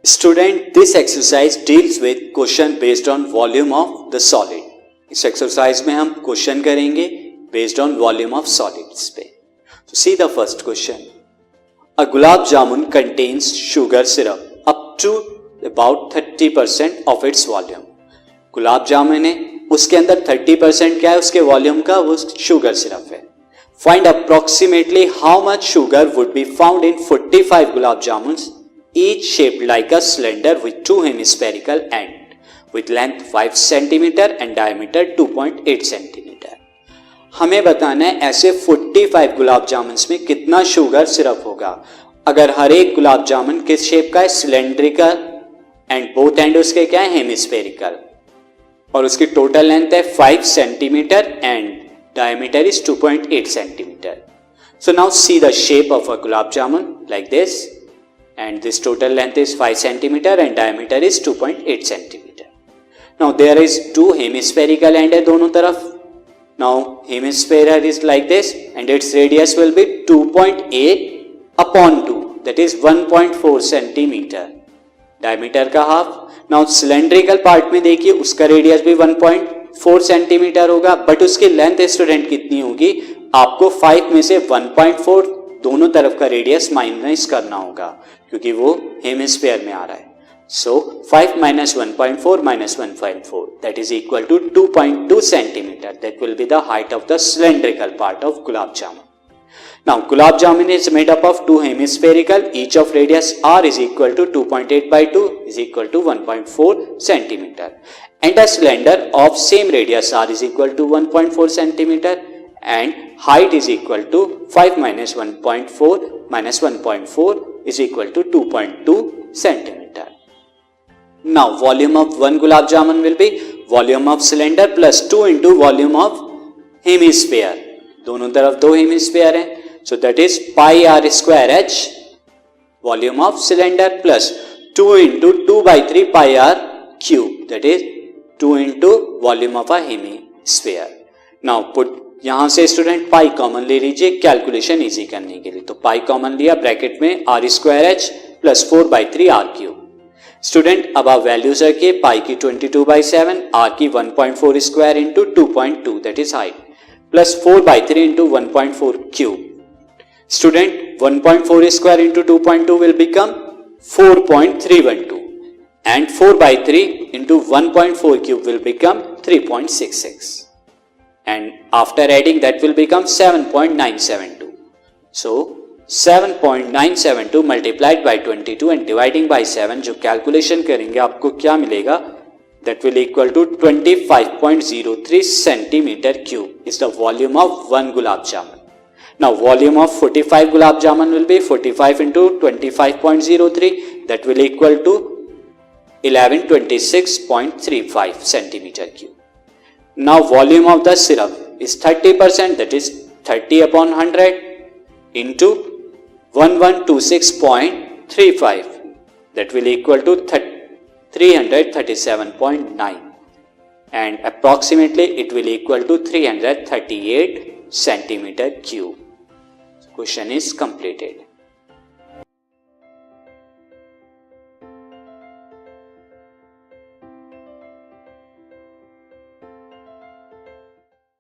Student, this exercise deals with question based on volume of the solid. इस exercise में हम question करेंगे based on volume of solids पे. So see the first question. A gulab jamun contains sugar syrup up to about 30% of its volume. Gulab jamun है, उसके अंदर 30% क्या है उसके वॉल्यूम का, वो शुगर सिरप है. Find approximately how much sugar would be found in 45 gulab jamuns, each shaped like a cylinder with two hemispherical ends, with length 5 cm and diameter 2.8 cm. हमें बताना है ऐसे 45 गुलाब जामुन में कितना शुगर सिरप होगा अगर हर एक गुलाब जामुन किस शेप का है, सिलेंड्रिकल, एंड बोथ एंड उसके क्या है, हेमिस्फेरिकल, और उसकी टोटल लेंथ है 5 centimetre and diameter is 2.8 centimeter. So now see the shape of a gulab jamun like this, and this total length is 5 centimeter and diameter is 2.8 centimeter. Now there is two hemispherical end है दोनों तरफ. Now hemisphere is like this and its radius will be 2.8 upon 2, that is 1.4 centimeter. Diameter का half. Now cylindrical part में देखिए उसका radius भी 1.4 centimetre होगा, but उसकी लेंथ स्टूडेंट कितनी होगी, आपको 5 में से 1.4 दोनों तरफ का रेडियस माइनस करना होगा क्योंकि वो हेमिस्फीयर में आ रहा है. सो 5 minus 1.4 minus 1.4 that is equal to 2.2 centimeter. That will be the height of the cylindrical part of gulab jamun. Now gulab jamun is made up of two hemispherical, each of radius r is equal to 2.8 by 2 is equal to 1.4 centimeter, and a cylinder of same radius r is equal to 1.4 centimeter and height is equal to 5 minus 1.4 minus 1.4 is equal to 2.2 centimeter. Now volume of one gulab jamun will be volume of cylinder plus 2 into volume of hemisphere. दोनों तरफ दो hemisphere हैं, so that is pi r square h volume of cylinder plus 2 into 2 by 3 pi r cube, that is 2 into volume of a hemisphere. Now put यहां से student pi common ले लीजिए calculation easy करने के लिए. तो pi common लिया, bracket में R square H plus 4 by 3 R cube. Student अब आप वैल्यूज रखिए, पाई की 22 बाई 7, आर की 1.4 square into 2.2 that is height, plus 4 by 3 into 1.4 cube. Student 1.4 square into 2.2 will become 4.312 and 4 by 3 into 1.4 cube will become 3.66, and after adding that will become 7.972. So 7.972 multiplied by 22 and dividing by 7 जो calculation करेंगे आपको क्या मिलेगा, that will equal to 25.03 centimeter cube is the volume of one gulab jamun. Now volume of 45 gulab jamun will be 45 into 25.03, that will equal to 1126.35 centimeter cube. Now volume of the syrup is 30%, that is 30 upon 100 into 1126.35, that will equal to 337.9, and approximately it will equal to 338 centimeter cube. Question is completed.